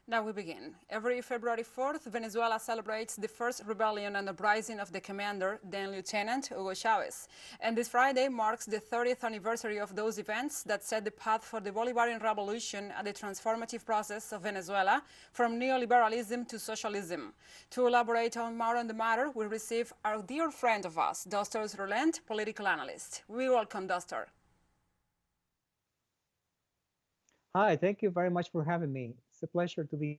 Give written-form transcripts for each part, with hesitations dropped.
Now we begin. Every February 4th, Venezuela celebrates the first rebellion and uprising of the commander, then Lieutenant Hugo Chavez. And this Friday marks the 30th anniversary of those events that set the path for the Bolivarian revolution and the transformative process of Venezuela from neoliberalism to socialism. To elaborate more on the matter, we receive our dear friend of us, Dozthor Zurlent, political analyst. We welcome Dozthor. Hi, thank you very much for having me. It's a pleasure to be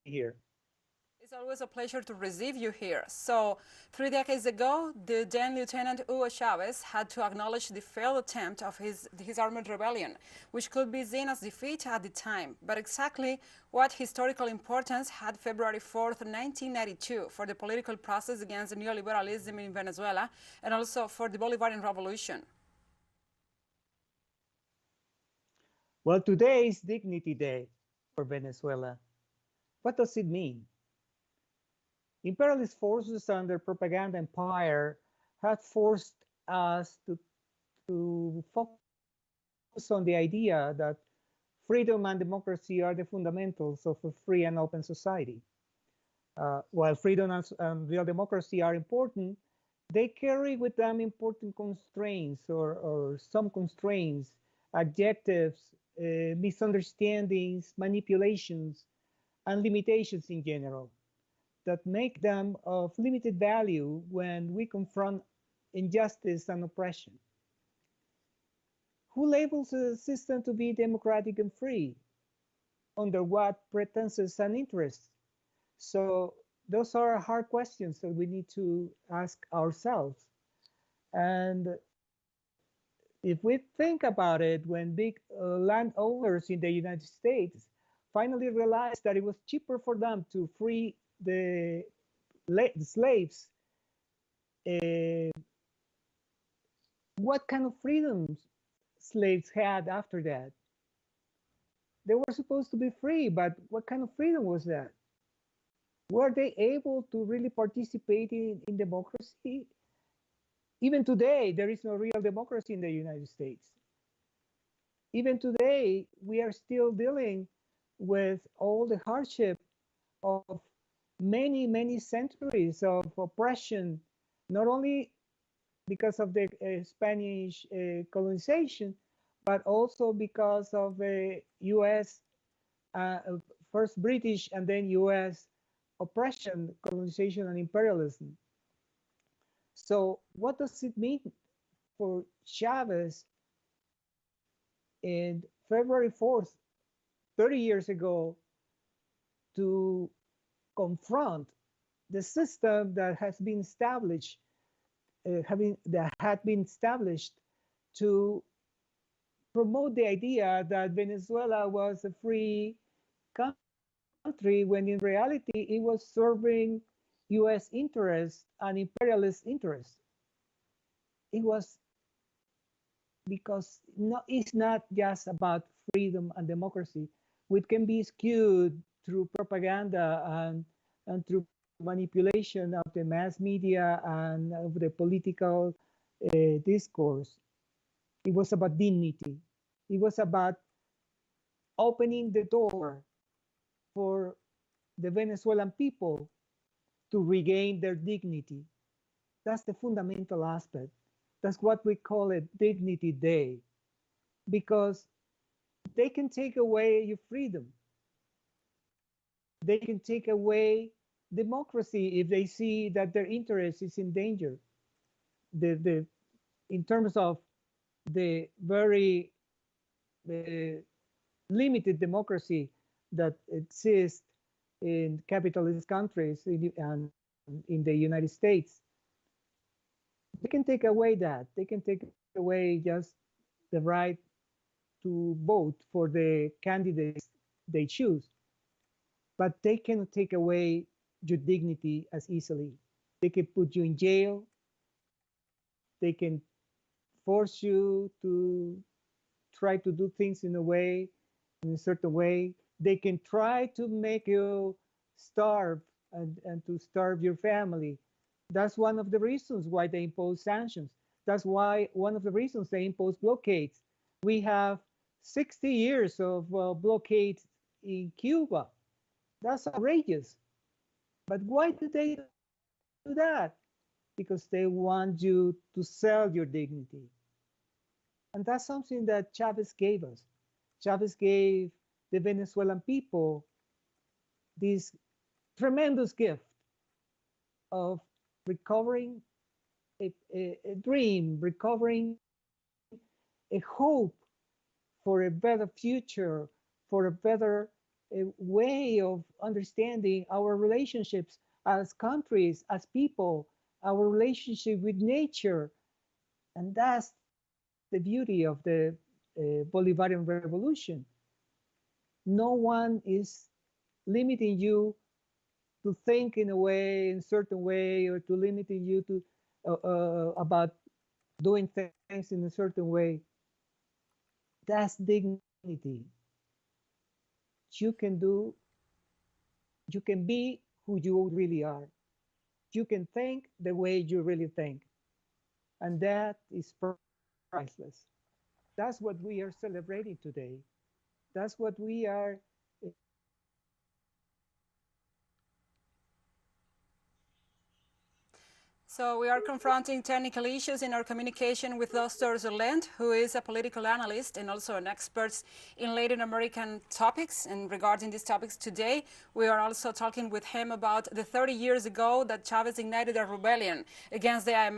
here. It's always a pleasure to receive you here. So, 3 decades ago, the then Lieutenant Hugo Chavez had to acknowledge the failed attempt of his armed rebellion, which could be seen as defeat at the time. But exactly what historical importance had February 4th, 1992 for the political process against neoliberalism in Venezuela and also for the Bolivarian Revolution? Well, today is Dignity Day for Venezuela. What does it mean? Imperialist forces under propaganda empire had forced us to focus on the idea that freedom and democracy are the fundamentals of a free and open society. While freedom and real democracy are important, they carry with them important constraints or some constraints, adjectives, misunderstandings, manipulations, and limitations in general that make them of limited value when we confront injustice and oppression. Who labels a system to be democratic and free? Under what pretenses and interests? So those are hard questions that we need to ask ourselves. And if we think about it, when big landowners in the United States finally realized that it was cheaper for them to free the slaves, what kind of freedoms slaves had after that? They were supposed to be free, but what kind of freedom was that? Were they able to really participate in democracy? Even today, there is no real democracy in the United States. Even today, we are still dealing with all the hardship of many, many centuries of oppression, not only because of the Spanish colonization, but also because of the US, first British and then US oppression, colonization, and imperialism. So what does it mean for Chavez in February 4th, 30 years ago, to confront the system that has been established, that had been established to promote the idea that Venezuela was a free country, when in reality it was serving US interests and imperialist interests? It was because it's not just about freedom and democracy, which can be skewed through propaganda and through manipulation of the mass media and of the political discourse. It was about dignity. It was about opening the door for the Venezuelan people to regain their dignity. That's the fundamental aspect. That's what we call it Dignity Day, because they can take away your freedom. They can take away democracy if they see that their interest is in danger. In terms of the very limited democracy that exists in capitalist countries and in the United States, they can take away that. They can take away just the right to vote for the candidates they choose. But they cannot take away your dignity as easily. They can put you in jail. They can force you to try to do things in a certain way. They can try to make you starve and to starve your family. That's one of the reasons why they impose sanctions. That's why one of the reasons they impose blockades. We have 60 years of blockades in Cuba. That's outrageous. But why do they do that? Because they want you to sell your dignity. And that's something that Chavez gave us. Chavez gave the Venezuelan people this tremendous gift of recovering a dream, recovering a hope for a better future, for a better way of understanding our relationships as countries, as people, our relationship with nature. And that's the beauty of the Bolivarian Revolution. No one is limiting you to think in a way, in a certain way, or to limiting you to about doing things in a certain way. That's dignity. You can do, you can be who you really are. You can think the way you really think. And that is priceless. That's what we are celebrating today. That's what we are. So we are confronting technical issues in our communication with Dozthor Zurlent, who is a political analyst and also an expert in Latin American topics. And regarding these topics today, we are also talking with him about the 30 years ago that Chavez ignited a rebellion against the IMF.